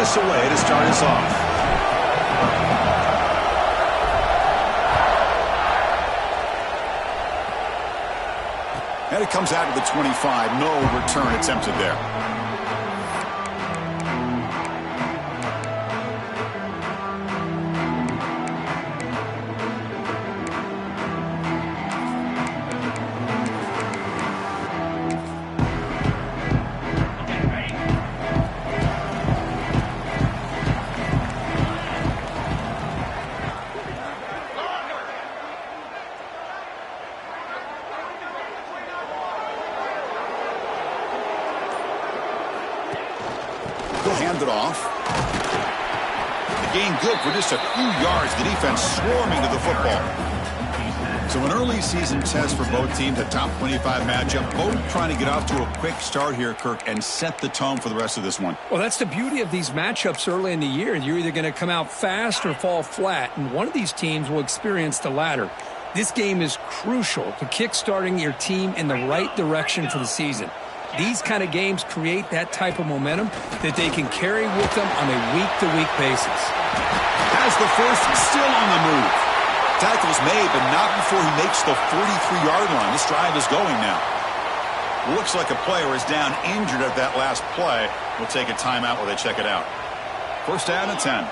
this away to start us off. And it comes out to the 25. No return attempted there. He'll hand it off. The gain good for just a few yards. The defense swarming to the football. So an early season test for both teams, a top 25 matchup. Both trying to get off to a quick start here, Kirk, and set the tone for the rest of this one. Well, that's the beauty of these matchups early in the year. You're either going to come out fast or fall flat, and one of these teams will experience the latter. This game is crucial to kickstarting your team in the right direction for the season. These kind of games create that type of momentum that they can carry with them on a week-to-week basis. Has the first, still on the move. Tackle's made, but not before he makes the 43-yard line. This drive is going now. Looks like a player is down injured at that last play. We'll take a timeout while they check it out. First down and 10.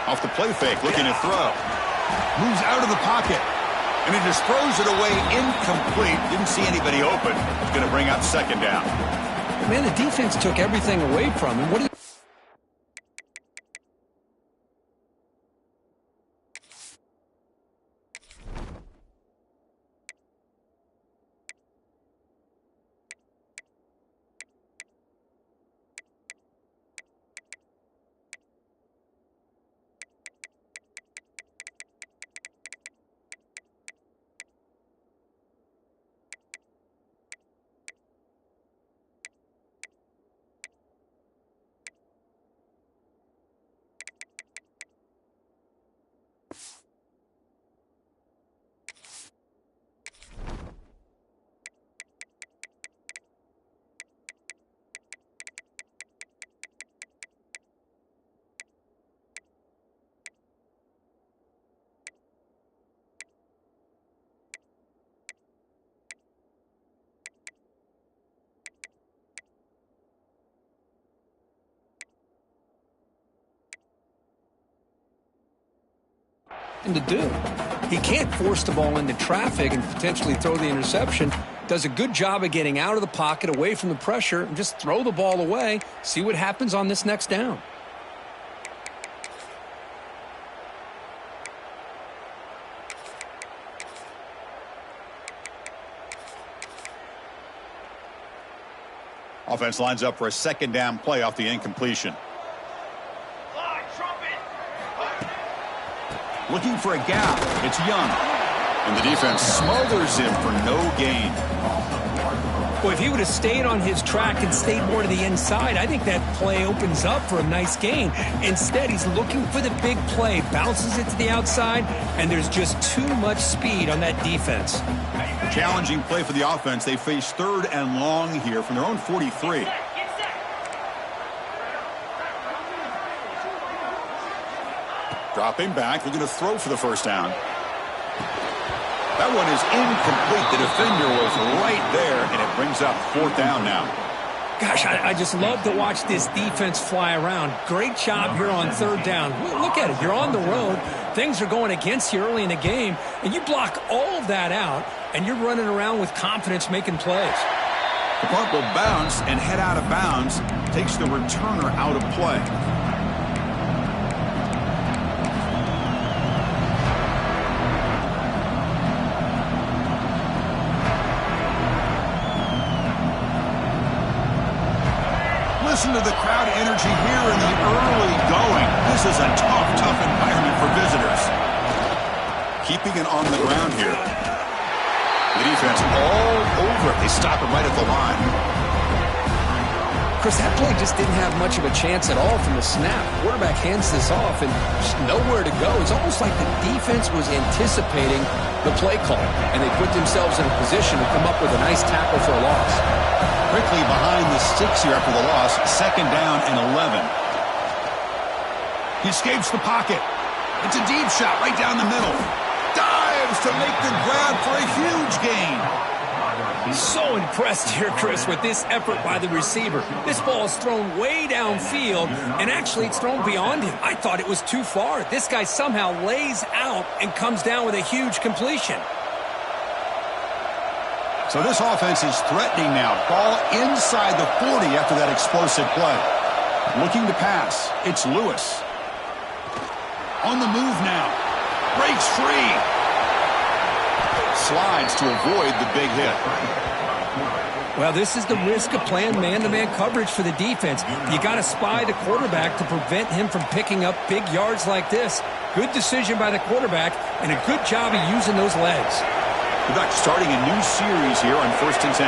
Off the play fake, looking to throw. Moves out of the pocket. And he just throws it away incomplete. Didn't see anybody open. It's going to bring up second down. Man, the defense took everything away from him. What do you... to do? He can't force the ball into traffic and potentially throw the interception. Does a good job of getting out of the pocket, away from the pressure, and just throw the ball away. See what happens on this next down. Offense lines up for a second down play off the incompletion. Looking for a gap. It's Young. And the defense smothers him for no gain. Boy, if he would have stayed on his track and stayed more to the inside, I think that play opens up for a nice gain. Instead, he's looking for the big play, bounces it to the outside, and there's just too much speed on that defense. Challenging play for the offense. They face third and long here from their own 43. Dropping back, looking to throw for the first down. That one is incomplete. The defender was right there, and it brings up fourth down now. Gosh, I just love to watch this defense fly around. Great job here on third down. Look at it. You're on the road. Things are going against you early in the game, and you block all of that out, and you're running around with confidence making plays. The punt will bounce and head out of bounds. Takes the returner out of play. Listen to the crowd energy here in the early going. This is a tough environment for visitors. Keeping it on the ground here. The defense all over it. They stop him right at the line. Chris, that play just didn't have much of a chance at all from the snap. Quarterback hands this off and just nowhere to go. It's almost like the defense was anticipating the play call, and they put themselves in a position to come up with a nice tackle for a loss. Quickly behind the sticks here after the loss. 2nd down and 11. He escapes the pocket. It's a deep shot right down the middle. Dives to make the grab for a huge gain. So impressed here, Chris, with this effort by the receiver. This ball is thrown way downfield, and actually it's thrown beyond him. I thought it was too far. This guy somehow lays out and comes down with a huge completion. So this offense is threatening now. Ball inside the 40 after that explosive play. Looking to pass. It's Lewis. On the move now. Breaks free. Slides to avoid the big hit. Well, this is the risk of playing man-to-man coverage for the defense. You got to spy the quarterback to prevent him from picking up big yards like this. Good decision by the quarterback, and a good job of using those legs. We're back starting a new series here on 1st and 10.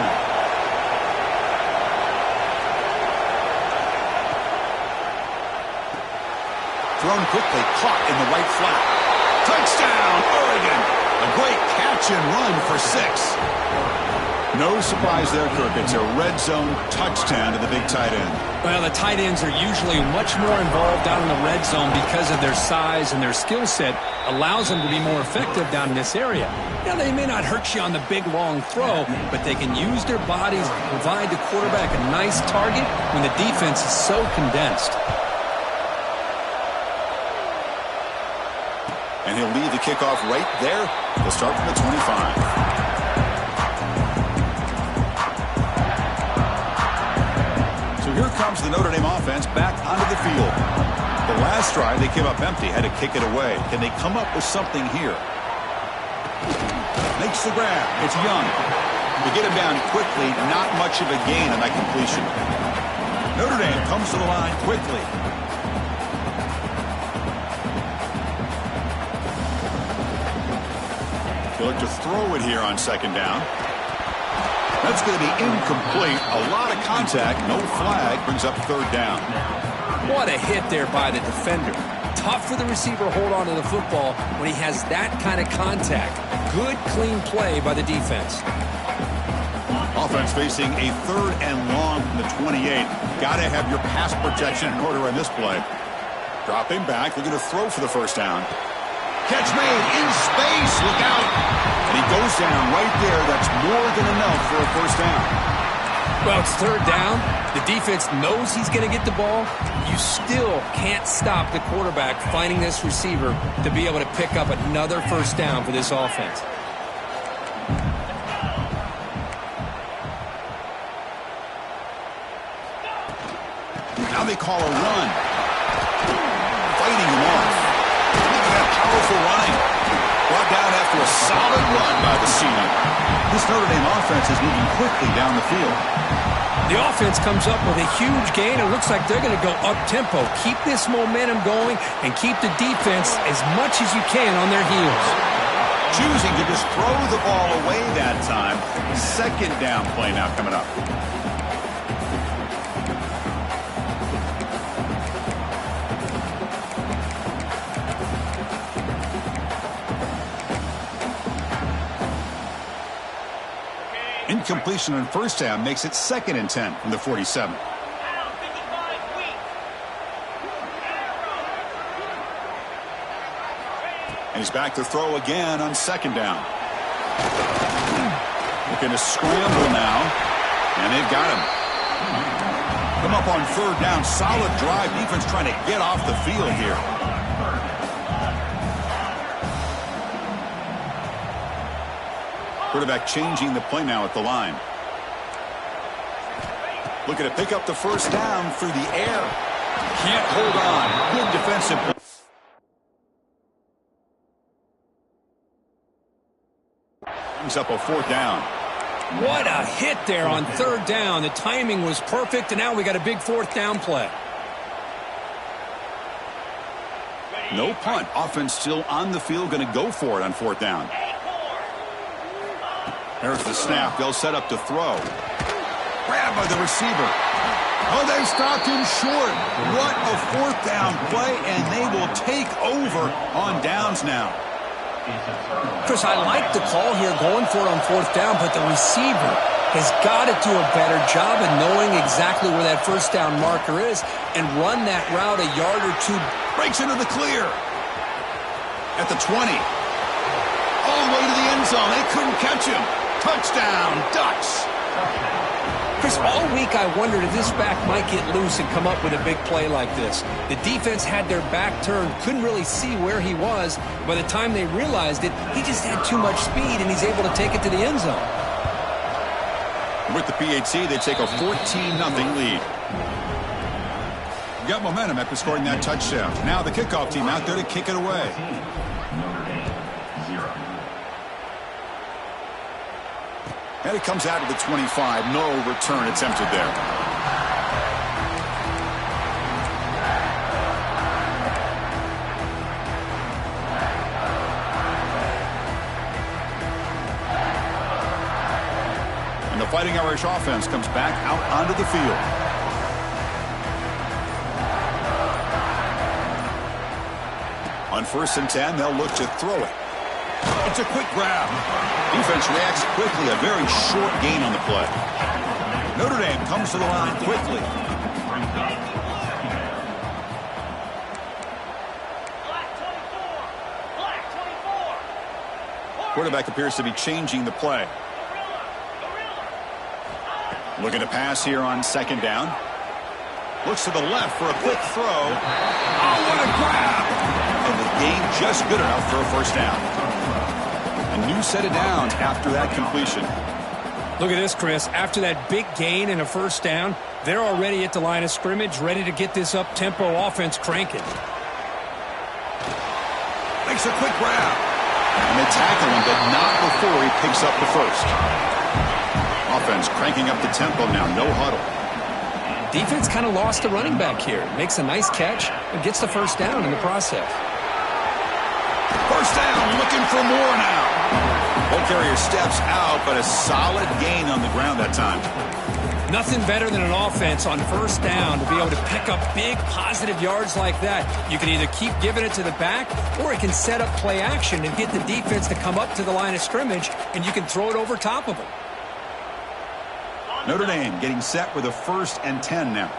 Thrown quickly, caught in the right flat. Touchdown, Oregon! A great catch and run for 6. No surprise there, Kirk. It's a red zone touchdown to the big tight end. Well, the tight ends are usually much more involved down in the red zone because of their size, and their skill set allows them to be more effective down in this area. Now, they may not hurt you on the big, long throw, but they can use their bodies to provide the quarterback a nice target when the defense is so condensed. And he'll lead the kickoff right there. They'll start from the 25. So here comes the Notre Dame offense back onto the field. The last drive, they came up empty, had to kick it away. Can they come up with something here? Makes the grab. It's Young. To get him down quickly, not much of a gain on that completion. Notre Dame comes to the line quickly. They look to throw it here on 2nd down. That's going to be incomplete. A lot of contact. No flag. Brings up 3rd down. What a hit there by the defender. Tough for the receiver to hold on to the football when he has that kind of contact. Good, clean play by the defense. Offense facing a 3rd and long from the 28. Got to have your pass protection in order on this play. Dropping back. Looking to throw for the 1st down. Catch made in space. Look out. And he goes down right there. That's more than enough for a 1st down. Well, it's 3rd down. The defense knows he's going to get the ball. You still can't stop the quarterback finding this receiver to be able to pick up another 1st down for this offense. Now they call a run. Fighting him off. Look at that powerful running. Brought down after a solid run by the senior. This Notre Dame offense is moving quickly down the field. The offense comes up with a huge gain. It looks like they're going to go up-tempo. Keep this momentum going and keep the defense as much as you can on their heels. Choosing to just throw the ball away that time. 2nd down play now coming up. Incompletion on 1st down makes it 2nd and 10 from the 47. And he's back to throw again on 2nd down. Looking to scramble now. And they've got him. Come up on 3rd down. Solid drive. Defense trying to get off the field here. Quarterback changing the play now at the line. Looking to pick up the 1st down through the air. Can't hold on. Good defensive play. Brings up a 4th down. What a hit there on 3rd down. The timing was perfect, and now we got a big 4th down play. No punt. Offense still on the field. Going to go for it on 4th down. There's the snap. They'll set up to throw. Grabbed by the receiver. Oh, they stopped him short. What a 4th down play, and they will take over on downs now. Chris, I like the call here going for it on 4th down, but the receiver has got to do a better job of knowing exactly where that first down marker is and run that route a yard or two. Breaks into the clear. At the 20. All the way to the end zone. They couldn't catch him. Touchdown, Ducks. Chris, all week I wondered if this back might get loose and come up with a big play like this. The defense had their back turned, couldn't really see where he was. By the time they realized it, he just had too much speed, and he's able to take it to the end zone. With the PHC, they take a 14-0 lead. Got momentum after scoring that touchdown. Now the kickoff team out there to kick it away. And it comes out to the 25. No return attempted there. And the Fighting Irish offense comes back out onto the field. On 1st and 10, they'll look to throw it. It's a quick grab. Defense reacts quickly. A very short gain on the play. Notre Dame comes to the line quickly. Quarterback appears to be changing the play. Looking to pass here on 2nd down. Looks to the left for a quick throw. Oh, what a grab! And the gain just good enough for a 1st down. A new set of downs after that completion. Look at this, Chris. After that big gain and a 1st down, they're already at the line of scrimmage, ready to get this up-tempo offense cranking. Makes a quick grab. And they tackle him, but not before he picks up the 1st. Offense cranking up the tempo now. No huddle. Defense kind of lost a running back here. Makes a nice catch and gets the 1st down in the process. 1st down, looking for more now. Ball carrier steps out, but a solid gain on the ground that time. Nothing better than an offense on 1st down to be able to pick up big positive yards like that. You can either keep giving it to the back, or it can set up play action and get the defense to come up to the line of scrimmage, and you can throw it over top of them. Notre Dame getting set with a 1st and 10 now.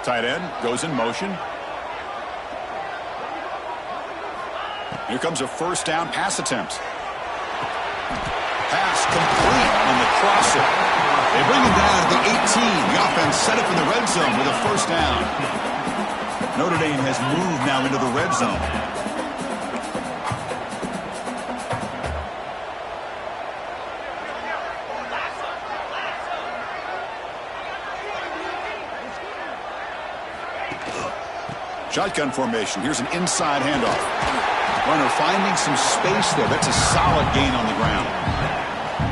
Tight end goes in motion. Here comes a 1st down pass attempt. Pass complete on the crosser. They bring him down to the 18. The offense set up in the red zone with a 1st down. Notre Dame has moved now into the red zone. Shotgun formation. Here's an inside handoff. Runner finding some space there. That's a solid gain on the ground.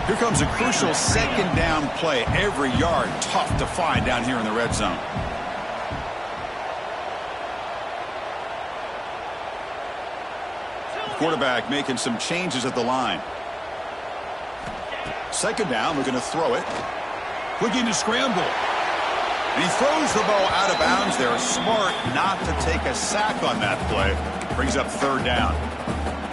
Here comes a crucial 2nd down play. Every yard tough to find down here in the red zone. Quarterback making some changes at the line. 2nd down. We're going to throw it. Looking to scramble. And he throws the ball out of bounds there. Smart not to take a sack on that play. Brings up 3rd down.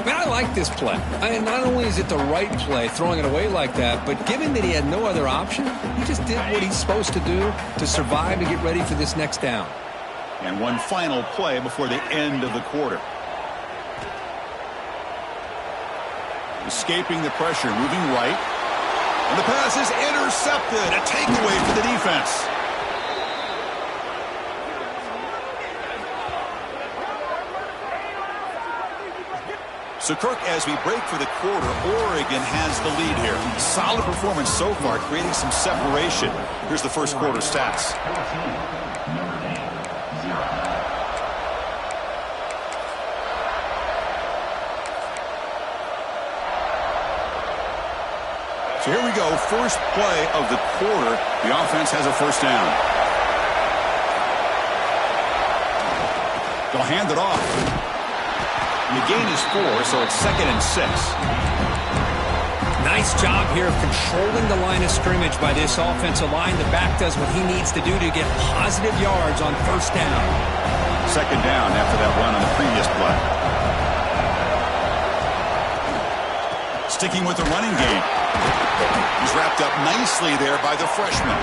Man, I like this play. Not only is it the right play, throwing it away like that, but given that he had no other option, he just did what he's supposed to do to survive and get ready for this next down. And one final play before the end of the quarter. Escaping the pressure, moving right. And the pass is intercepted. A takeaway for the defense. So, Kirk, as we break for the quarter, Oregon has the lead here. Solid performance so far, creating some separation. Here's the 1st quarter stats. So here we go, first play of the quarter. The offense has a 1st down. They'll hand it off. The gain is 4, so it's 2nd and 6. Nice job here of controlling the line of scrimmage by this offensive line. The back does what he needs to do to get positive yards on 1st down. 2nd down after that run on the previous play. Sticking with the running game. He's wrapped up nicely there by the freshman.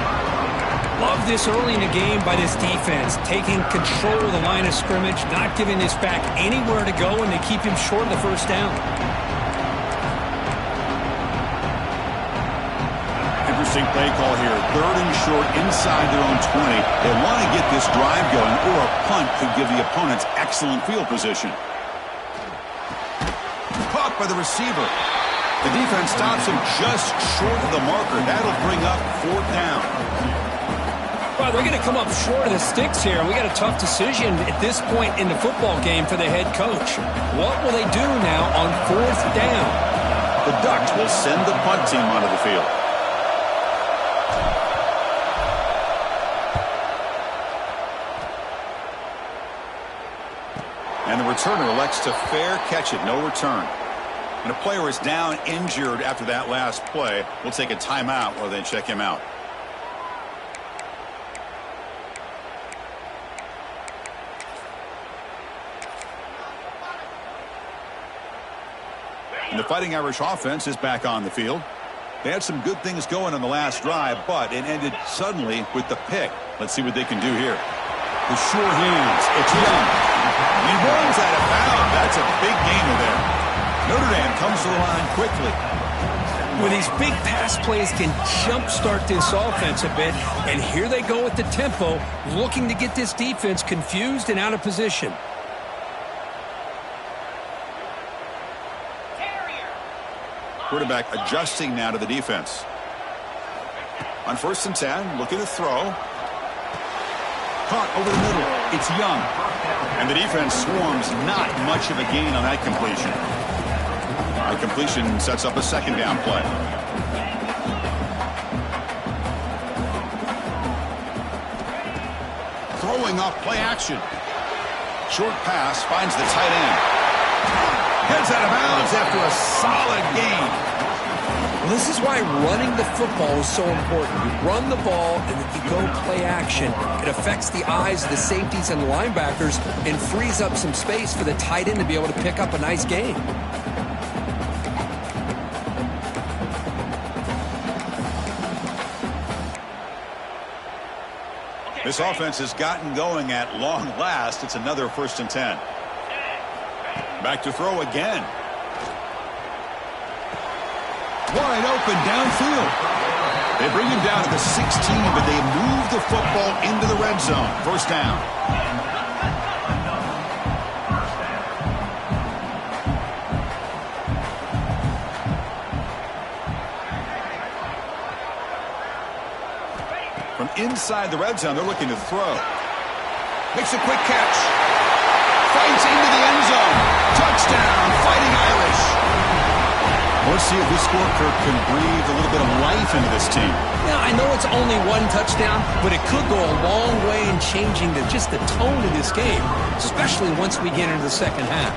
Love this early in the game by this defense, taking control of the line of scrimmage, not giving this back anywhere to go, and they keep him short of the first down. Interesting play call here. 3rd and short inside their own 20. They want to get this drive going, or a punt could give the opponents excellent field position. Caught by the receiver. The defense stops him just short of the marker. That'll bring up 4th down. Well, they're going to come up short of the sticks here. We got a tough decision at this point in the football game for the head coach. What will they do now on 4th down? The Ducks will send the punt team onto the field. And the returner elects to fair catch it, no return. When a player is down injured after that last play, we'll take a timeout while they check him out. And the Fighting Irish offense is back on the field. They had some good things going on the last drive, but it ended suddenly with the pick. Let's see what they can do here. The sure hands. It's Young. He rolls out of bounds. That's a big gainer there. Notre Dame comes to the line quickly. Well, these big pass plays can jumpstart this offense a bit, and here they go with the tempo, looking to get this defense confused and out of position. Quarterback adjusting now to the defense. On 1st and 10, looking to throw. Caught over the middle. It's Young. And the defense swarms, not much of a gain on that completion. A completion sets up a 2nd down play. Throwing off play action. Short pass finds the tight end. Heads out of bounds after a solid gain. Well, this is why running the football is so important. You run the ball and then you go play action. It affects the eyes of the safeties and linebackers and frees up some space for the tight end to be able to pick up a nice gain. This offense has gotten going at long last. It's another 1st and 10. Back to throw again. Wide open downfield. They bring him down to the 16, but they move the football into the red zone. 1st down. From inside the red zone, they're looking to throw. Makes a quick catch. Fights into the end zone. Touchdown, Fighting Irish. Let's see if this scorecard can breathe a little bit of life into this team. Now, I know it's only 1 touchdown, but it could go a long way in changing just the tone of this game, especially once we get into the 2nd half.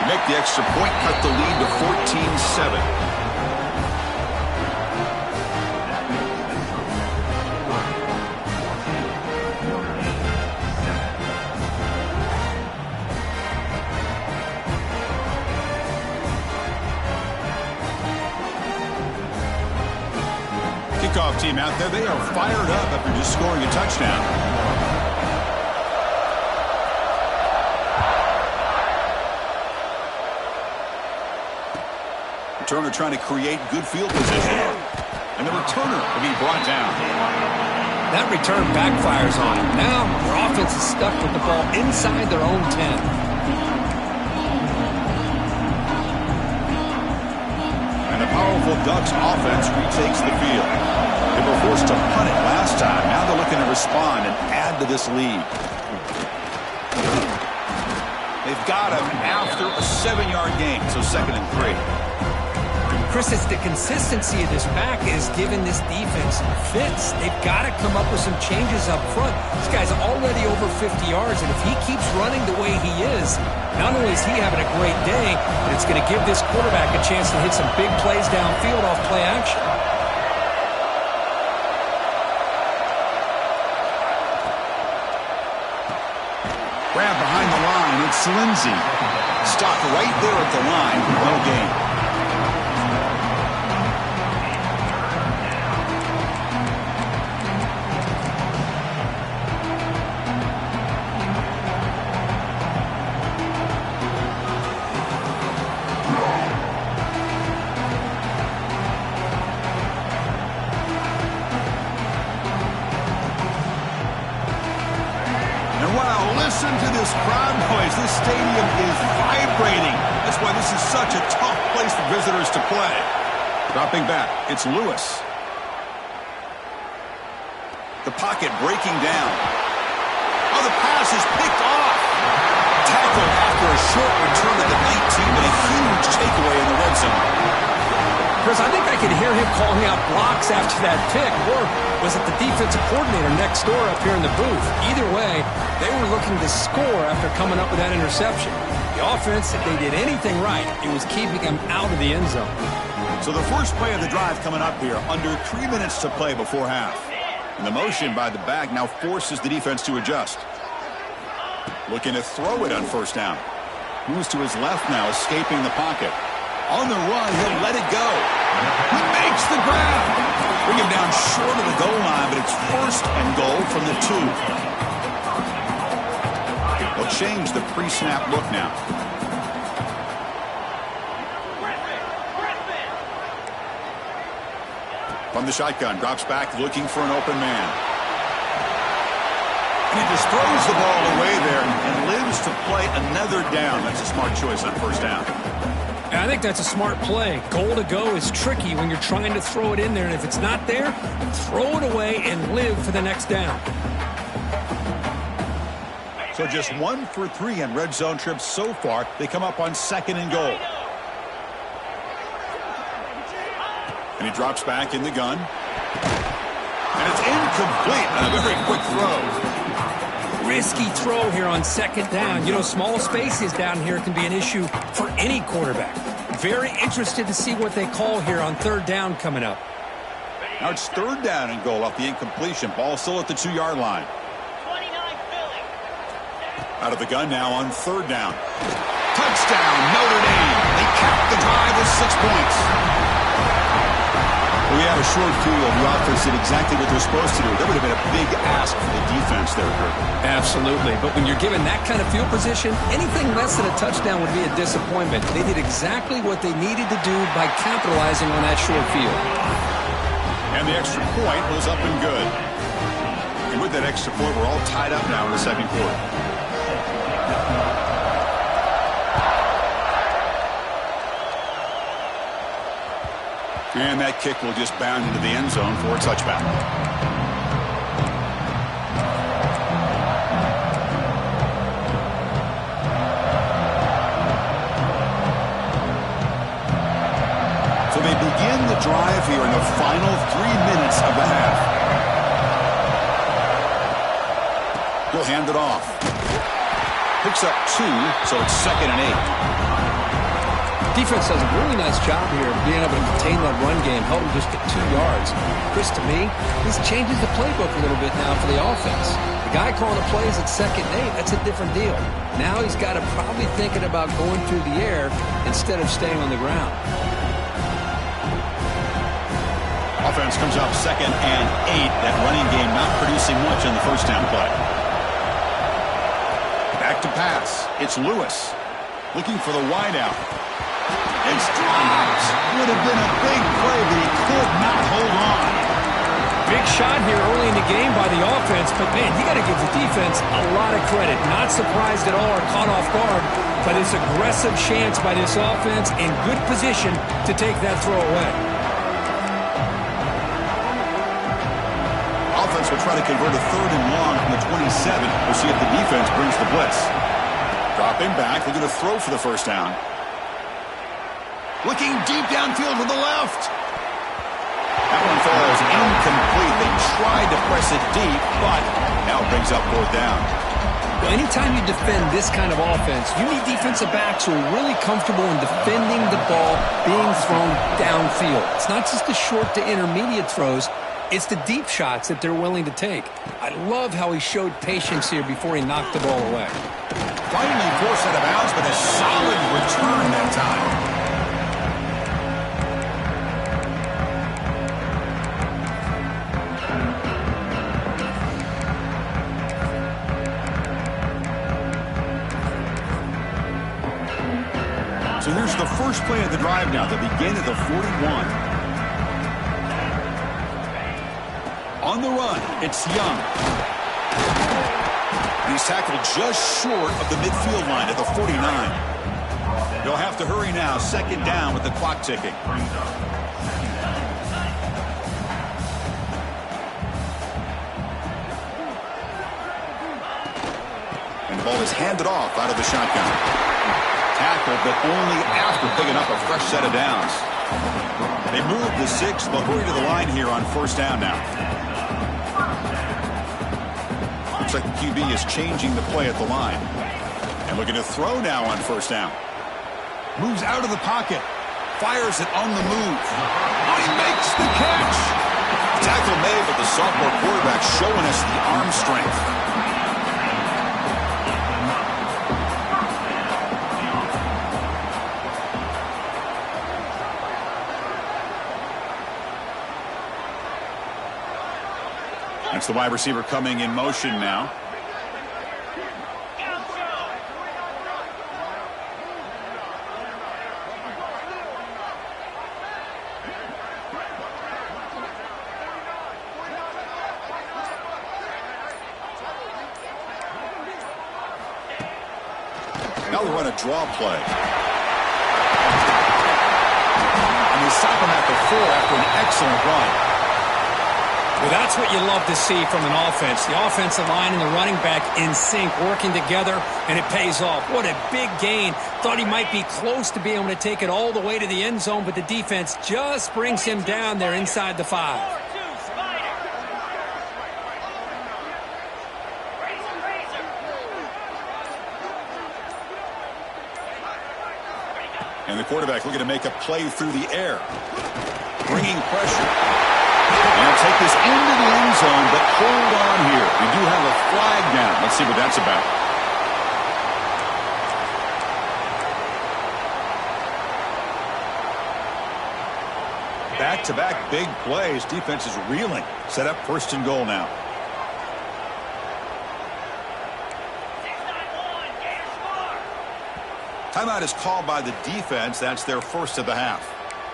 Make the extra point, cut the lead to 14-7. Kickoff team out there. They are fired up after just scoring a touchdown. Returner trying to create good field position. And the returner will be brought down. That return backfires on them. Now their offense is stuck with the ball inside their own 10. And the powerful Ducks offense retakes the field. They were forced to punt it last time. Now they're looking to respond and add to this lead. They've got him after a 7-yard gain, so 2nd and 3. Chris, it's the consistency of this back is giving this defense fits. They've got to come up with some changes up front. This guy's already over 50 yards, and if he keeps running the way he is, not only is he having a great day, but it's going to give this quarterback a chance to hit some big plays downfield off play action. Grab behind the line. It's Lindsey. Stopped right there at the line. No gain. Wow, listen to this crowd noise. This stadium is vibrating. That's why this is such a tough place for visitors to play. Dropping back, it's Lewis. The pocket breaking down. Oh, the pass is picked off. Tackle after a short return to the 19, but a huge takeaway in the red zone. Chris, I think I could hear him calling out blocks after that pick, or was it the defensive coordinator next door up here in the booth? Either way, they were looking to score after coming up with that interception. The offense, if they did anything right, it was keeping them out of the end zone. So the first play of the drive coming up here, under 3 minutes to play before half. And the motion by the back now forces the defense to adjust. Looking to throw it on first down. Moves to his left now, escaping the pocket. On the run, he'll let it go. He makes the grab. Bring him down short of the goal line, but it's first and goal from the 2. They'll change the pre-snap look now. From the shotgun, drops back, looking for an open man. And he just throws the ball away there and lives to play another down. That's a smart choice on first down. I think that's a smart play. Goal to go is tricky when you're trying to throw it in there, and if it's not there, throw it away and live for the next down. So just 1 for 3 on red zone trips so far. They come up on 2nd and goal. And he drops back in the gun. And it's incomplete on a very quick throw. Risky throw here on 2nd down. You know, small spaces down here can be an issue for any quarterback. Very interested to see what they call here on 3rd down coming up. Now it's 3rd down and goal off the incompletion. Ball still at the 2-yard line. Out of the gun now on 3rd down. Touchdown, Notre Dame. They cap the drive with 6 points. We had a short field. The offense did exactly what they're supposed to do. That would have been a big ask for the defense there, Kirk. Absolutely. But when you're given that kind of field position, anything less than a touchdown would be a disappointment. They did exactly what they needed to do by capitalizing on that short field. And the extra point was up and good. And with that extra point, we're all tied up now in the 2nd quarter. And that kick will just bound into the end zone for a touchback. So they begin the drive here in the final 3 minutes of the half. He'll hand it off. Picks up 2, so it's 2nd and 8. Defense does a really nice job here of being able to contain that run game, held him just at 2 yards. Chris, to me, this changes the playbook a little bit now for the offense. The guy calling the plays at 2nd and 8, that's a different deal. Now he's got to probably thinking about going through the air instead of staying on the ground. Offense comes up 2nd and 8. That running game not producing much on the first down play. Back to pass. It's Lewis looking for the wideout. It's dropped. Would have been a big play, but he could not hold on. Big shot here early in the game by the offense, but man, you got to give the defense a lot of credit. Not surprised at all or caught off guard by this aggressive chance by this offense in good position to take that throw away. Offense will try to convert a 3rd and long from the 27. We'll see if the defense brings the blitz. Dropping back, they're going to throw for the first down. Looking deep downfield to the left. That one falls incomplete. They tried to press it deep, but now it brings up 4th down. Well, anytime you defend this kind of offense, you need defensive backs who are really comfortable in defending the ball being thrown downfield. It's not just the short to intermediate throws. It's the deep shots that they're willing to take. I love how he showed patience here before he knocked the ball away. Finally forced out of bounds, but a solid return that time. So here's the first play of the drive now. They begin at the 41. On the run, it's Young. And he He's tackled just short of the midfield line at the 49. They'll have to hurry now. Second down with the clock ticking. And the ball is handed off out of the shotgun. Tackled, but only after picking up a fresh set of downs. They moved the 6. They'll hurry to the line here on first down now. Looks like the QB is changing the play at the line. And looking to throw now on first down. Moves out of the pocket. Fires it on the move. Oh, he makes the catch. Tackle made, but the sophomore quarterback showing us the arm strength. That's the wide receiver coming in motion now. Now they run a draw play. And they stop him at the 4 after an excellent run. Well, that's what you love to see from an offense. The offensive line and the running back in sync, working together, and it pays off. What a big gain. Thought he might be close to being able to take it all the way to the end zone, but the defense just brings him down there inside the 5. And the quarterback looking to make a play through the air. Bringing pressure. And take this into the end zone, but hold on here. We do have a flag down. Let's see what that's about. Back-to-back big plays. Defense is reeling. Set up first and goal now. Timeout is called by the defense. That's their first of the half.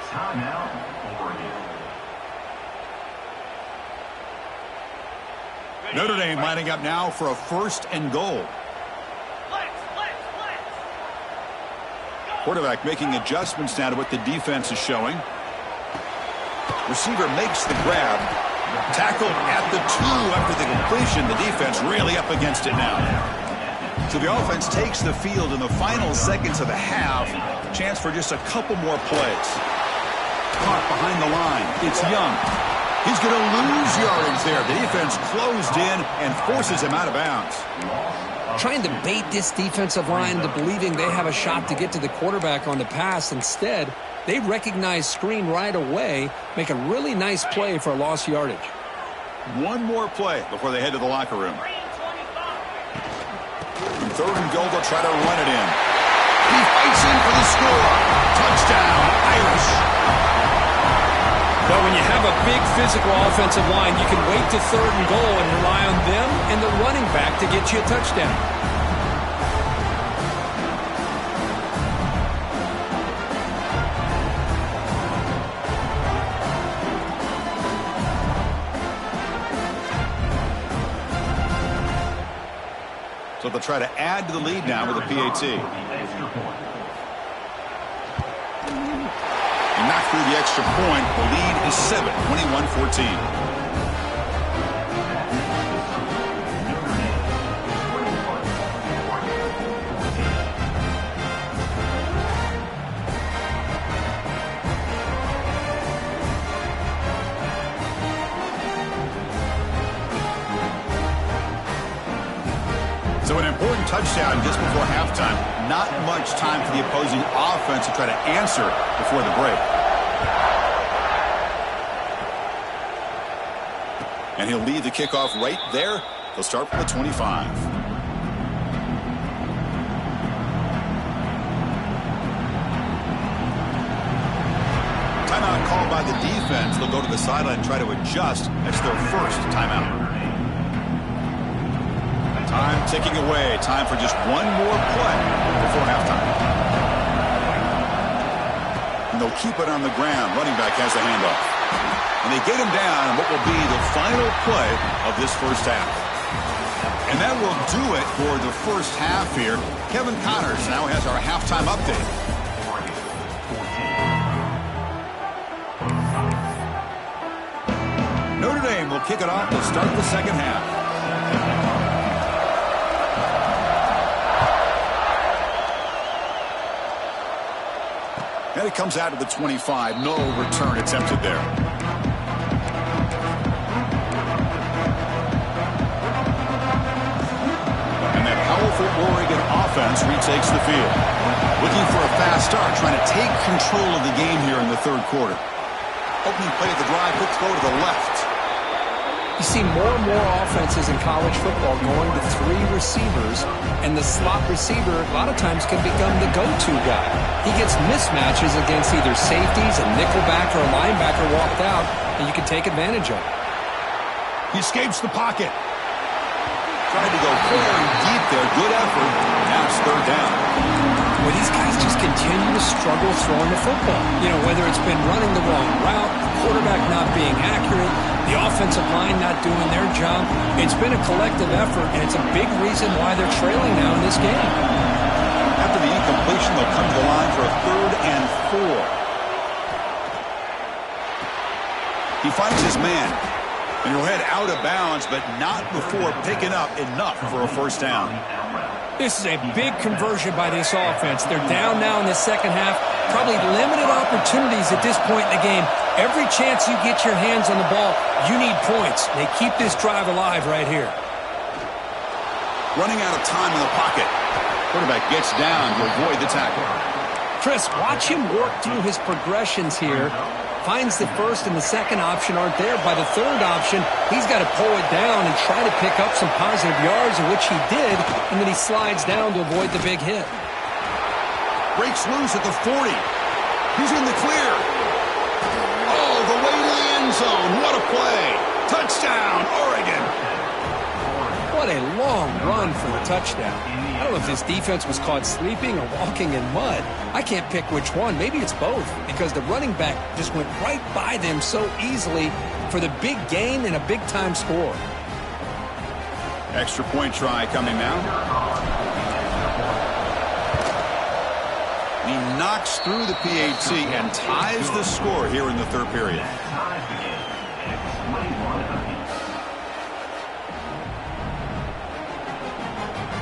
Timeout. Notre Dame lining up now for a first and goal. Quarterback making adjustments now to what the defense is showing. Receiver makes the grab. Tackled at the 2 after the completion. The defense really up against it now. So the offense takes the field in the final seconds of the half. Chance for just a couple more plays. Caught behind the line. It's Young. He's going to lose yardage there. The defense closed in and forces him out of bounds. Trying to bait this defensive line into believing they have a shot to get to the quarterback on the pass. Instead, they recognize screen right away, make a really nice play for a lost yardage. One more play before they head to the locker room. In third and goal, they'll try to run it in. He fights in for the score. Touchdown, Irish. But when you have a big physical offensive line, you can wait to third and goal and rely on them and the running back to get you a touchdown. So they'll try to add to the lead now with a PAT. And knocked through the extra point. The lead is 7, 21-14. So an important touchdown just before halftime. Not much time for the opposing offense to try to answer before the break. And he'll lead the kickoff right there. They'll start from the 25. Timeout called by the defense. They'll go to the sideline and try to adjust. That's their first timeout. Time ticking away. Time for just one more play before halftime. And they'll keep it on the ground. Running back has the handoff. And they get him down in what will be the final play of this first half. And that will do it for the first half here. Kevin Connors now has our halftime update. Notre Dame will kick it off to start the second half. And it comes out of the 25. No return attempted there. Powerful Oregon offense retakes the field. Looking for a fast start, trying to take control of the game here in the third quarter. Opening play of the drive, quick throw to the left. You see more and more offenses in college football going to 3 receivers, and the slot receiver a lot of times can become the go-to guy. He gets mismatches against either safeties, a nickelback, or a linebacker walked out, and you can take advantage of it. He escapes the pocket. Tried to go very deep there. Good effort. Now it's third down. Well, these guys just continue to struggle throwing the football. You know, whether it's been running the wrong route, the quarterback not being accurate, the offensive line not doing their job. It's been a collective effort, and it's a big reason why they're trailing now in this game. After the incompletion, they'll come to the line for a 3rd and 4. He finds his man. And he'll head out of bounds, but not before picking up enough for a first down. This is a big conversion by this offense. They're down now in the second half. Probably limited opportunities at this point in the game. Every chance you get your hands on the ball, you need points. They keep this drive alive right here. Running out of time in the pocket. Quarterback gets down to avoid the tackle. Chris, watch him work through his progressions here. Finds the first and the second option aren't there. By the third option, he's got to pull it down and try to pick up some positive yards, which he did, and then he slides down to avoid the big hit. Breaks loose at the 40. He's in the clear. Oh, the way to the end zone. What a play. Touchdown, Oregon. What a long run for the touchdown. I don't know if this defense was caught sleeping or walking in mud. I can't pick which one. Maybe it's both, because the running back just went right by them so easily for the big gain and a big-time score. Extra point try coming now. He knocks through the PAT and ties the score here in the third period.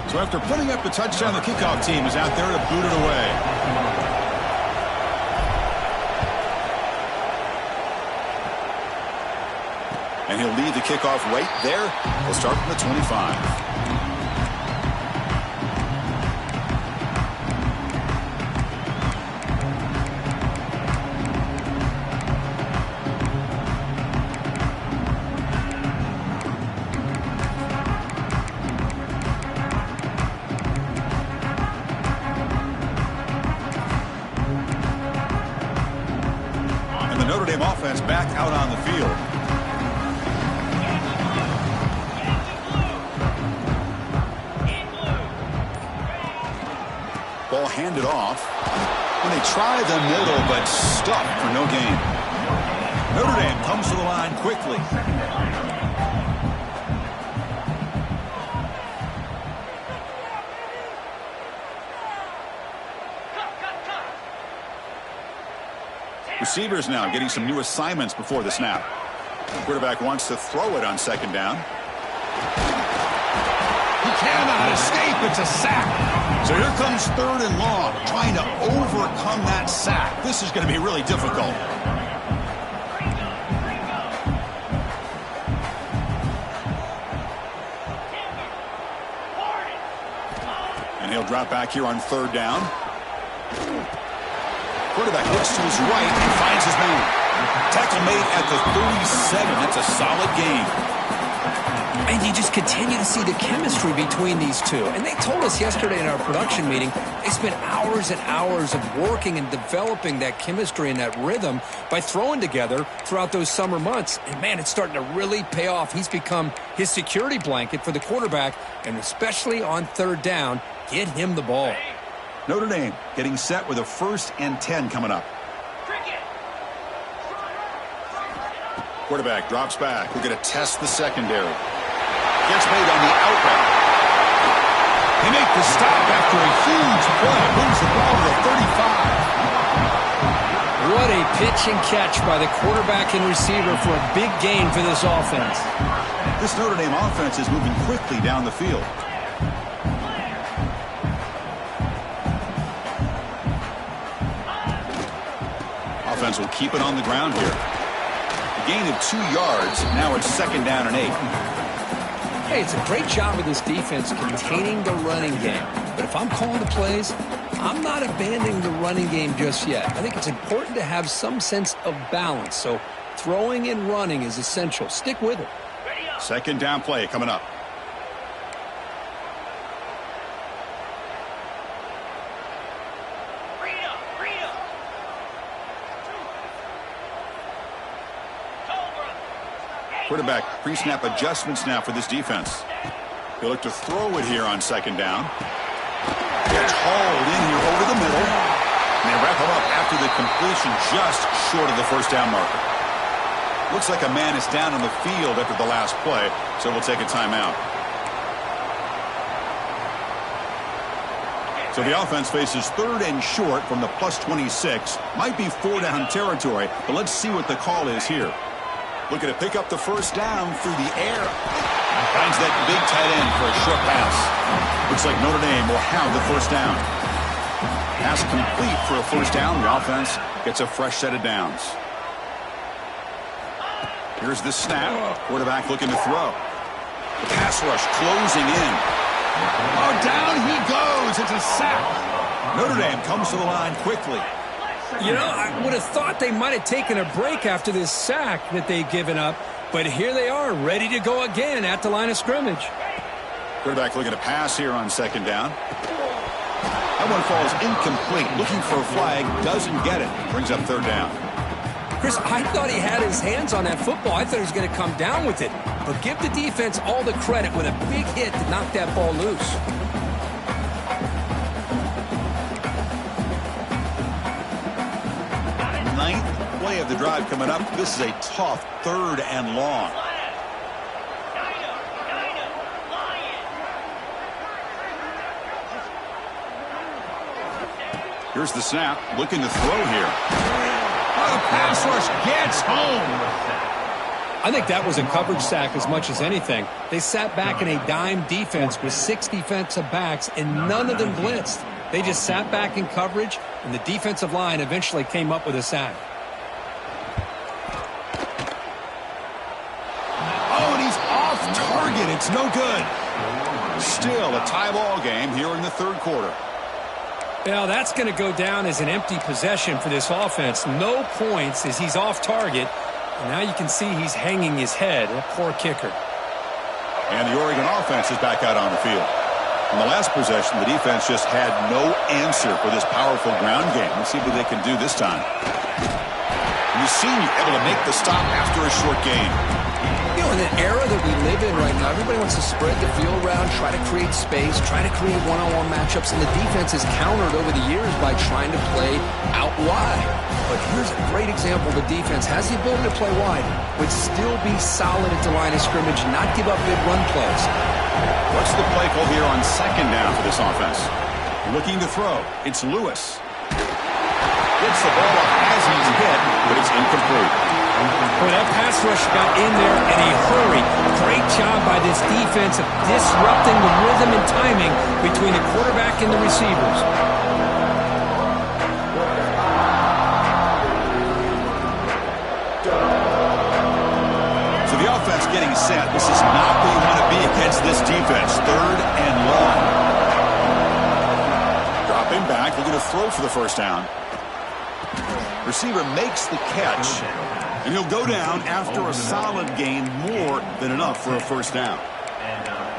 So after putting up the touchdown, the kickoff team is out there to boot it away. And he'll lead the kickoff right there. He'll start from the 25. Notre Dame offense back out on the field. Ball handed off. And they try the middle, but stuffed for no gain. Notre Dame comes to the line quickly. Receivers now getting some new assignments before the snap. The quarterback wants to throw it on second down. He cannot escape. It's a sack. So here comes 3rd and long, trying to overcome that sack. This is going to be really difficult. And he'll drop back here on 3rd down. Quarterback looks to his right and finds his man. Tackle made at the 37. That's a solid game. And you just continue to see the chemistry between these two. And they told us yesterday in our production meeting, they spent hours and hours of working and developing that chemistry and that rhythm by throwing together throughout those summer months. And, man, it's starting to really pay off. He's become his security blanket for the quarterback, and especially on 3rd down, get him the ball. Notre Dame getting set with a 1st and 10 coming up. Quarterback drops back. We're going to test the secondary. Gets made on the out route. The stop after a huge play moves the ball to the 35. What a pitch and catch by the quarterback and receiver for a big gain for this offense. This Notre Dame offense is moving quickly down the field. Offense will keep it on the ground here. A gain of 2 yards. Now it's 2nd down and 8. Hey, it's a great job of this defense containing the running game. But if I'm calling the plays, I'm not abandoning the running game just yet. I think it's important to have some sense of balance. So throwing and running is essential. Stick with it. 2nd down play coming up. Quarterback pre-snap adjustments now for this defense. He'll look to throw it here on 2nd down. Gets hauled in here over the middle. And they wrap him up after the completion just short of the 1st down marker. Looks like a man is down on the field after the last play, so we'll take a timeout. So the offense faces 3rd and short from the +26. Might be 4-down territory, but let's see what the call is here. Looking to pick up the 1st down through the air. Finds that big tight end for a short pass. Looks like Notre Dame will have the 1st down. Pass complete for a 1st down. The offense gets a fresh set of downs. Here's the snap. Quarterback looking to throw. The pass rush closing in. Oh, down he goes. It's a sack. Notre Dame comes to the line quickly. You know, I would have thought they might have taken a break after this sack that they've given up. But here they are, ready to go again at the line of scrimmage. Quarterback looking to pass here on 2nd down. That one falls incomplete. Looking for a flag. Doesn't get it. Brings up 3rd down. Chris, I thought he had his hands on that football. I thought he was going to come down with it. But give the defense all the credit with a big hit to knock that ball loose. 9th play of the drive coming up. This is a tough 3rd and long. Here's the snap. Looking to throw here. Oh, the pass rush gets home. I think that was a coverage sack as much as anything. They sat back in a dime defense with 6 defensive backs, and none of them blitzed. They just sat back in coverage, and the defensive line eventually came up with a sack. Oh, and he's off target. It's no good. Still a tie ball game here in the 3rd quarter. Well, that's going to go down as an empty possession for this offense. No points as he's off target. And now you can see he's hanging his head. A poor kicker. And the Oregon offense is back out on the field. In the last possession, the defense just had no answer for this powerful ground game. Let's see what they can do this time. And you see able to make the stop after a short gain. You know, in the era that we live in right now, everybody wants to spread the field around, try to create space, try to create one-on-one matchups, and the defense has countered over the years by trying to play out wide. But here's a great example. The defense has the ability to play wide, but still be solid at the line of scrimmage, not give up big run plays. What's the play call here on 2nd down for this offense? Looking to throw. It's Lewis. Gets the ball off as he's hit, but it's incomplete. Well, that pass rush got in there in a hurry. Great job by this defense of disrupting the rhythm and timing between the quarterback and the receivers. So the offense getting set. This is not where you want to be against this defense. 3rd and long. Dropping back, looking to throw for the 1st down. Receiver makes the catch. And he'll go down after a solid gain, more than enough for a 1st down.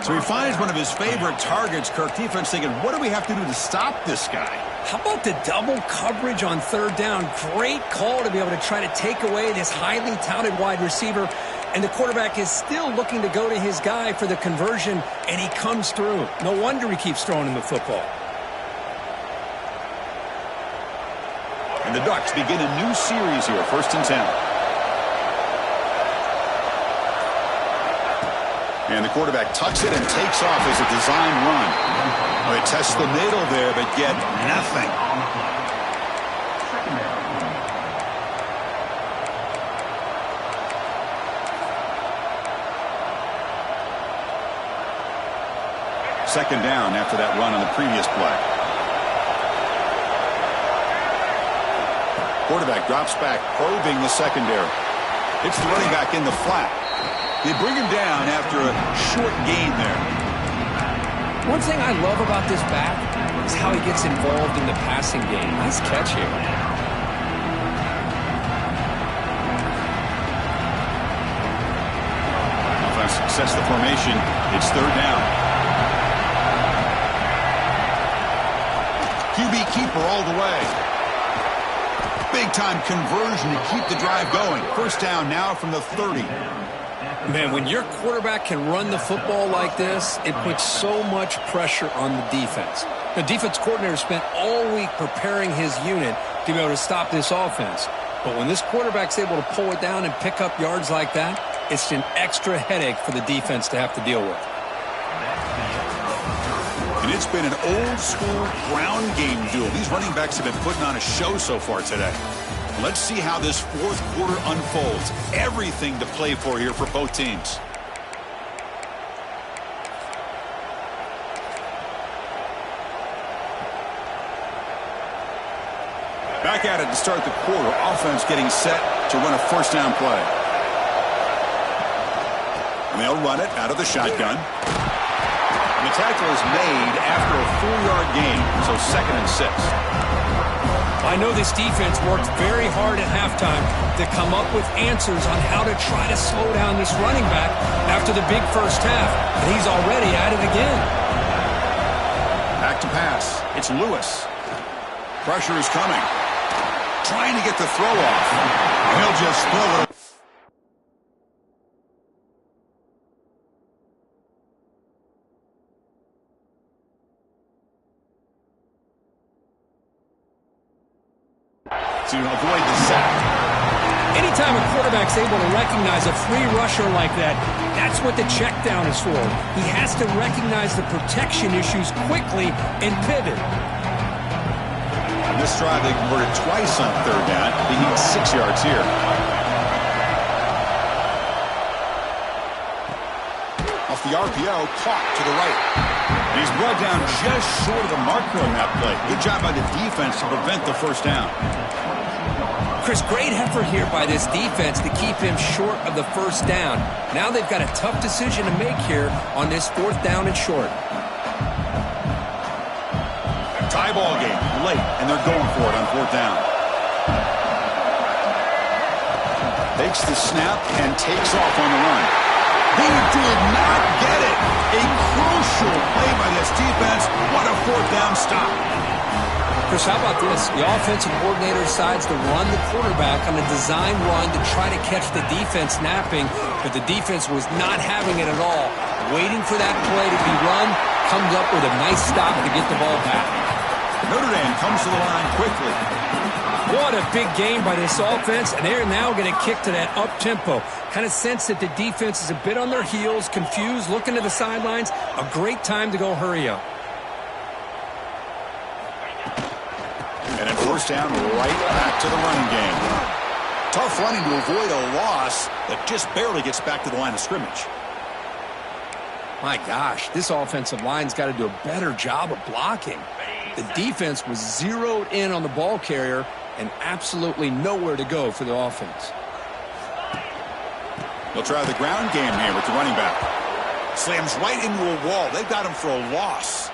So he finds one of his favorite targets. Kirk, defense thinking, what do we have to do to stop this guy? How about the double coverage on 3rd down? Great call to be able to try to take away this highly touted wide receiver. And the quarterback is still looking to go to his guy for the conversion, and he comes through. No wonder he keeps throwing him the football. And the Ducks begin a new series here, 1st and 10. And the quarterback tucks it and takes off as a design run. Well, they test the middle there, but get nothing. Second down after that run on the previous play. Quarterback drops back, probing the secondary. It's the running back in the flat. They bring him down after a short gain there. One thing I love about this back is how he gets involved in the passing game. Nice catch here. Offense sets the formation. It's third down. QB keeper all the way. Big-time conversion to keep the drive going. First down now from the 30. Man, when your quarterback can run the football like this, it puts so much pressure on the defense. The defense coordinator spent all week preparing his unit to be able to stop this offense. But when this quarterback's able to pull it down and pick up yards like that, it's an extra headache for the defense to have to deal with. And it's been an old-school ground game duel. These running backs have been putting on a show so far today. Let's see how this fourth quarter unfolds. Everything to play for here for both teams. Back at it to start the quarter. Offense getting set to run a first down play. And they'll run it out of the shotgun. And the tackle is made after a 4-yard gain, so 2nd and 6. I know this defense worked very hard at halftime to come up with answers on how to try to slow down this running back after the big first half. And he's already at it again. Back to pass. It's Lewis. Pressure is coming. Trying to get the throw off. And he'll just throw it. To avoid the sack. Anytime a quarterback's able to recognize a free rusher like that, that's what the check down is for. He has to recognize the protection issues quickly and pivot. On this drive, they converted twice on third down. They need 6 yards here. Off the RPO, caught to the right. And he's brought down just short of the marker on that play. Good job by the defense to prevent the first down. Chris, great effort here by this defense to keep him short of the first down. Now they've got a tough decision to make here on this 4th down and short. Tie ball game late, and they're going for it on 4th down. Takes the snap and takes off on the run. He did not get it. A crucial play by this defense. What a 4th down stop. Chris, how about this? The offensive coordinator decides to run the quarterback on a design run to try to catch the defense napping, but the defense was not having it at all. Waiting for that play to be run, comes up with a nice stop to get the ball back. Notre Dame comes to the line quickly. What a big game by this offense, and they're now going to kick to that up-tempo. Kind of sense that the defense is a bit on their heels, confused, looking to the sidelines. A great time to go hurry up. And a first down right back to the running game. Tough running to avoid a loss that just barely gets back to the line of scrimmage. My gosh, this offensive line's got to do a better job of blocking. The defense was zeroed in on the ball carrier and absolutely nowhere to go for the offense. They'll try the ground game here with the running back. Slams right into a wall. They've got him for a loss.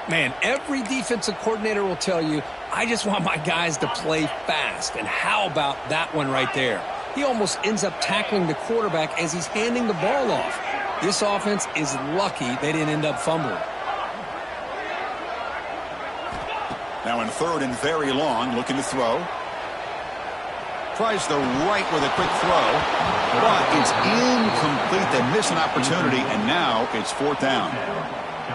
Man, every defensive coordinator will tell you, I just want my guys to play fast. And how about that one right there? He almost ends up tackling the quarterback as he's handing the ball off. This offense is lucky they didn't end up fumbling. Now in 3rd and very long, looking to throw. Tries the right with a quick throw, but it's incomplete. They miss an opportunity, and now it's 4th down.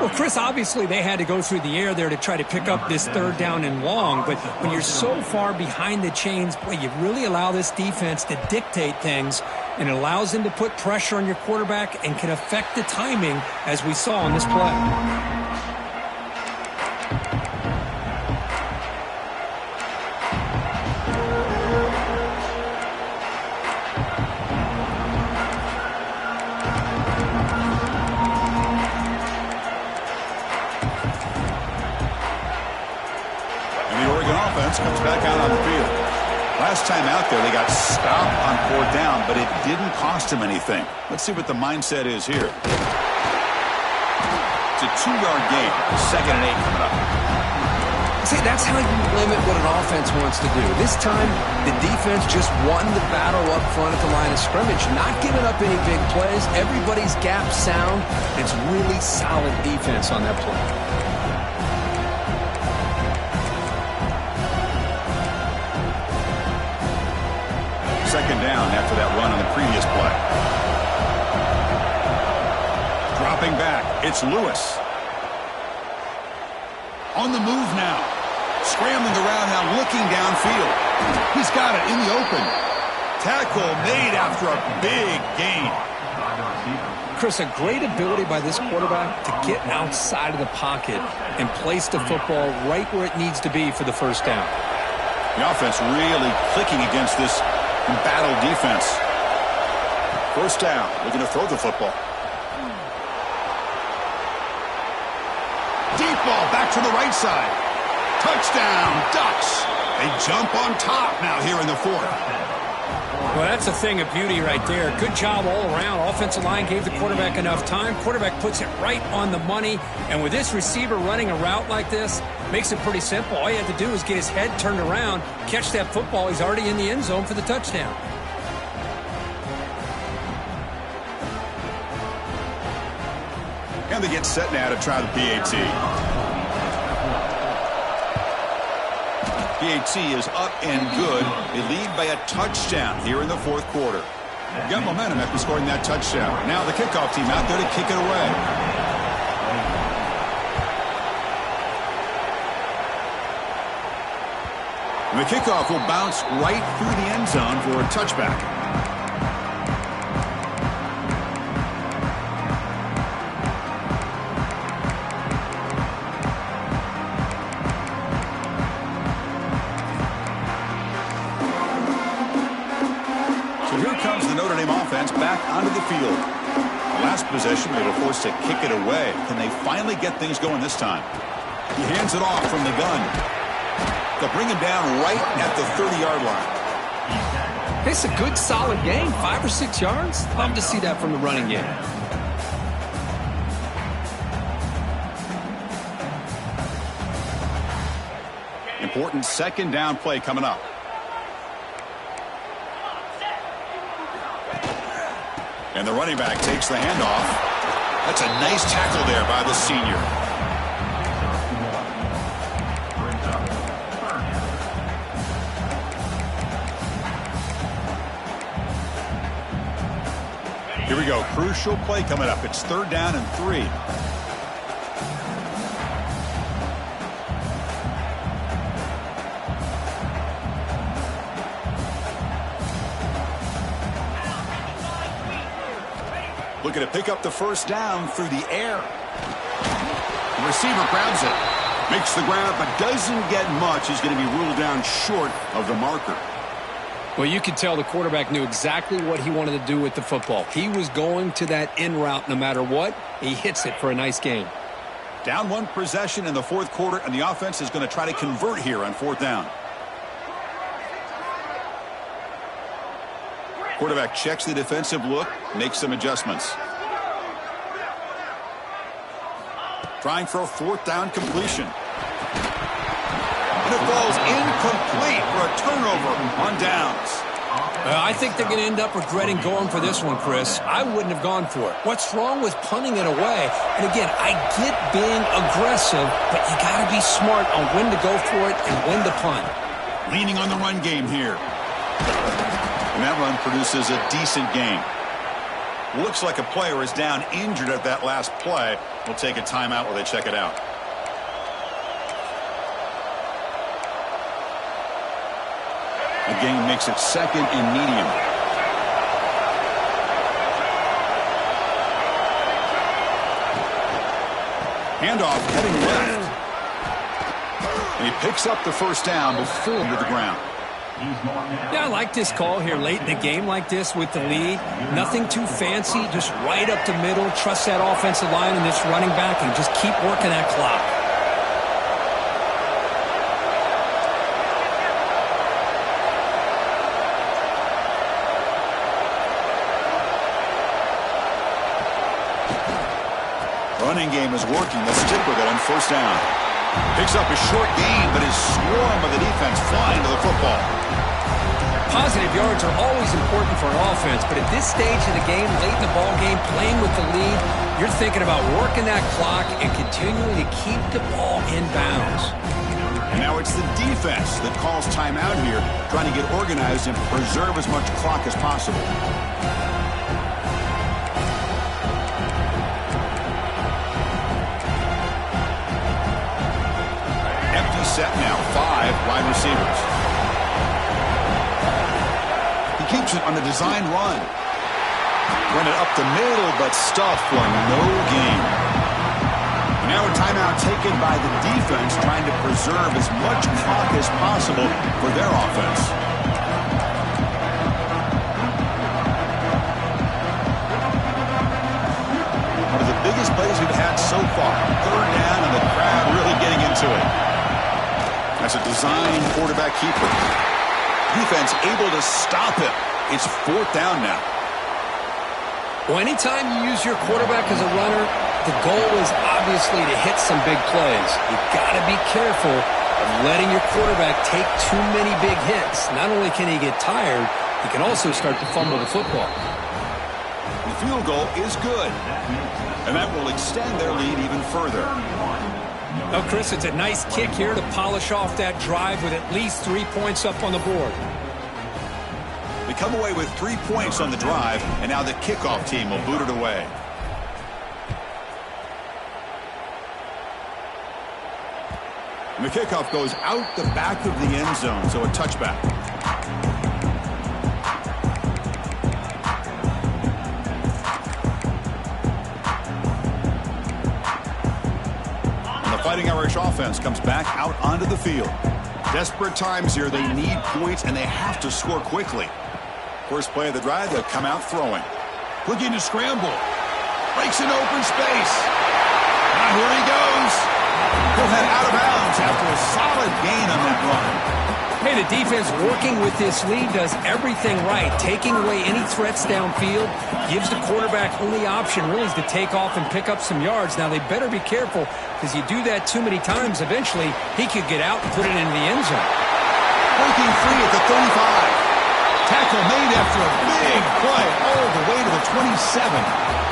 Well, Chris, obviously they had to go through the air there to try to pick up this 3rd down and long, but when you're so far behind the chains, boy, you really allow this defense to dictate things, and it allows them to put pressure on your quarterback and can affect the timing, as we saw on this play. offense comes back out on the field. Last time out there, they got stopped on 4th down, but it didn't cost them anything. Let's see what the mindset is here. It's a 2-yard gain. 2nd and 8 coming up. See, that's how you limit what an offense wants to do. This time, the defense just won the battle up front at the line of scrimmage, not giving up any big plays. Everybody's gap sound. It's really solid defense on that play. 2nd down after that run on the previous play. Dropping back, it's Lewis. On the move now. Scrambling around now, looking downfield. He's got it in the open. Tackle made after a big gain. Chris, a great ability by this quarterback to get outside of the pocket and place the football right where it needs to be for the 1st down. The offense really clicking against this embattled defense. 1st down, looking to throw the football. Deep ball back to the right side. Touchdown, Ducks. They jump on top now here in the 4th. Well, that's a thing of beauty right there. Good job all around. Offensive line gave the quarterback enough time. Quarterback puts it right on the money. And with this receiver running a route like this, makes it pretty simple. All you have to do is get his head turned around, catch that football. He's already in the end zone for the touchdown. And they get set now to try the PAT. PAT is up and good. They lead by a touchdown here in the 4th quarter. Got momentum after scoring that touchdown. Now the kickoff team out there to kick it away. And the kickoff will bounce right through the end zone for a touchback. Back onto the field. Last possession, they were forced to kick it away. Can they finally get things going this time? He hands it off from the gun. They'll bring him down right at the 30-yard line. It's a good, solid game. 5 or 6 yards. Love to see that from the running game. Important 2nd down play coming up. And the running back takes the handoff. That's a nice tackle there by the senior. Here we go. Crucial play coming up. It's 3rd down and 3. Looking to pick up the 1st down through the air. The receiver grabs it. Makes the grab, but doesn't get much. He's going to be ruled down short of the marker. Well, you could tell the quarterback knew exactly what he wanted to do with the football. He was going to that in route no matter what. He hits it for a nice gain. Down 1 possession in the 4th quarter, and the offense is going to try to convert here on 4th down. Quarterback checks the defensive look, makes some adjustments. Trying for a 4th down completion. And it falls incomplete for a turnover on downs. I think they're going to end up regretting going for this one, Chris. I wouldn't have gone for it. What's wrong with punting it away? And again, I get being aggressive, but you got to be smart on when to go for it and when to punt. Leaning on the run game here. And that run produces a decent gain. Looks like a player is down injured at that last play. We'll take a timeout while they check it out. The gain makes it 2nd and medium. Handoff heading left. And he picks up the 1st down before to the ground. Yeah, I like this call here late in the game like this with the lead. Nothing too fancy, just right up the middle. Trust that offensive line and this running back and just keep working that clock. Running game is working. Let's stick with it on first down. Picks up a short gain, but is swarmed by the defense flying to the football. Positive yards are always important for an offense, but at this stage of the game, late in the ball game, playing with the lead, you're thinking about working that clock and continuing to keep the ball in bounds. And now it's the defense that calls timeout here, trying to get organized and preserve as much clock as possible. Empty set now, 5 wide receivers. He keeps it on the design run. Run it up the middle, but stuffed for no gain. Now a timeout taken by the defense, trying to preserve as much clock as possible for their offense. One of the biggest plays we've had so far. Third down, and the crowd really getting into it. That's a design quarterback keeper. Defense able to stop him. It's fourth down now. Well, anytime you use your quarterback as a runner, the goal is obviously to hit some big plays. You've got to be careful of letting your quarterback take too many big hits. Not only can he get tired, he can also start to fumble the football. The field goal is good, and that will extend their lead even further. Well, Chris, it's a nice kick here to polish off that drive with at least 3 points up on the board. They come away with 3 points on the drive, and now the kickoff team will boot it away. And the kickoff goes out the back of the end zone, so a touchback. And the Fighting Irish offense comes back out onto the field. Desperate times here. They need points, and they have to score quickly. First play of the drive, they'll come out throwing. Looking to scramble. Breaks an open space. Now here he goes. He'll head out of bounds after a solid gain on that run. Hey, the defense working with this lead does everything right. Taking away any threats downfield gives the quarterback only option really is to take off and pick up some yards. Now, they better be careful because you do that too many times, eventually he could get out and put it into the end zone. Breaking free at the 35. Tackle made after a big play all the way to the 27.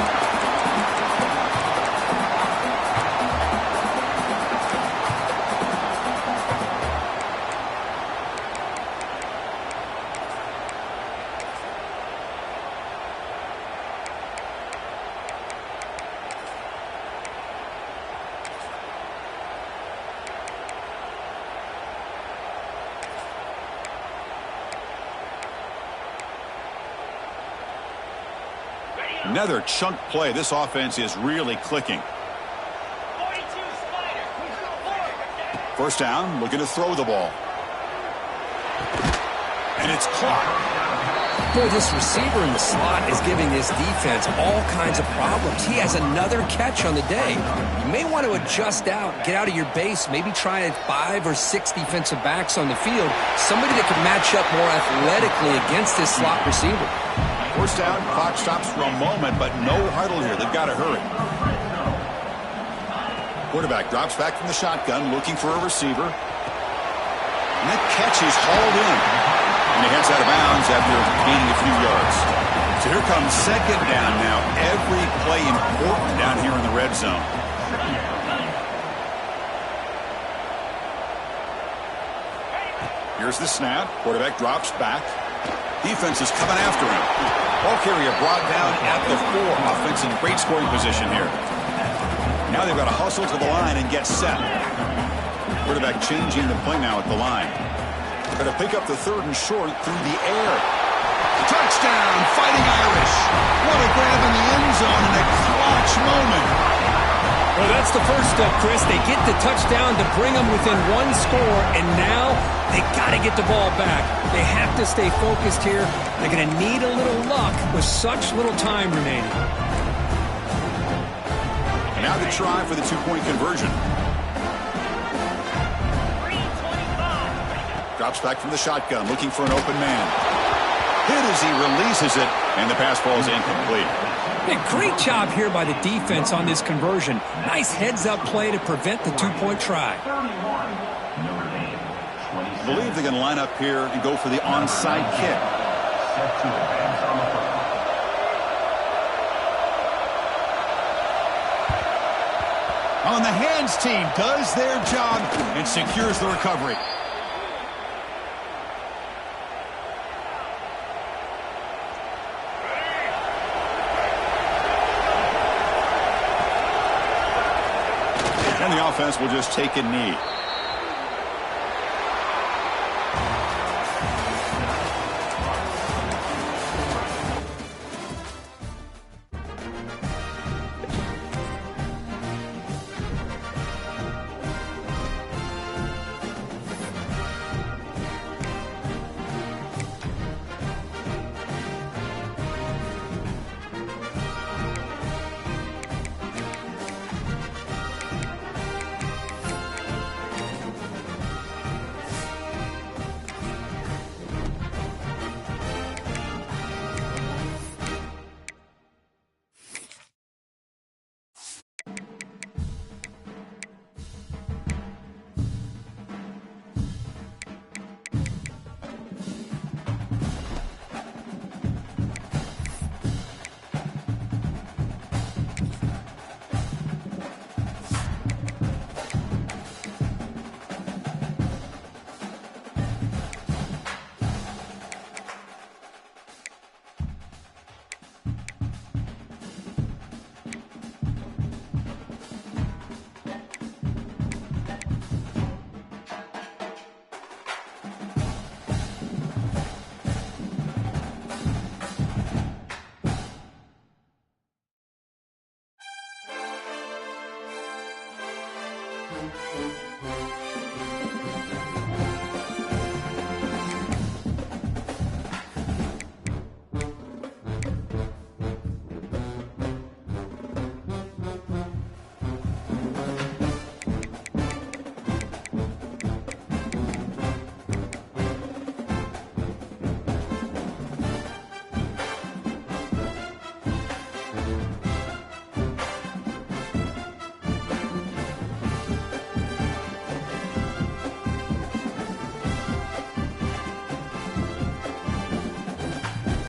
Another chunk play. This offense is really clicking. First down, looking to throw the ball. And it's caught. Boy, this receiver in the slot is giving this defense all kinds of problems. He has another catch on the day. You may want to adjust out, get out of your base, maybe try 5 or 6 defensive backs on the field. Somebody that can match up more athletically against this slot receiver. First down, clock stops for a moment, but no huddle here. They've got to hurry. Quarterback drops back from the shotgun, looking for a receiver. And that catch is hauled in. And he heads out of bounds after gaining a few yards. So here comes second down now. Every play important down here in the red zone. Here's the snap. Quarterback drops back. Defense is coming after him. Ball carrier brought down at the 4. Offense in great scoring position here. Now they've got to hustle to the line and get set. Quarterback changing the play now at the line. Got to pick up the 3rd and short through the air. Touchdown, Fighting Irish. What a grab in the end zone in a clutch moment. Well, that's the first step, Chris. They get the touchdown to bring them within 1 score, and now they got to get the ball back. They have to stay focused here. They're going to need a little luck with such little time remaining. Now the try for the 2-point conversion. Drops back from the shotgun, looking for an open man. Hit as he releases it, and the pass ball is incomplete. Hey, great job here by the defense on this conversion. Nice heads-up play to prevent the two-point try. I believe they're going to line up here and go for the onside kick. On the hands team does their job and secures the recovery. And the offense will just take a knee.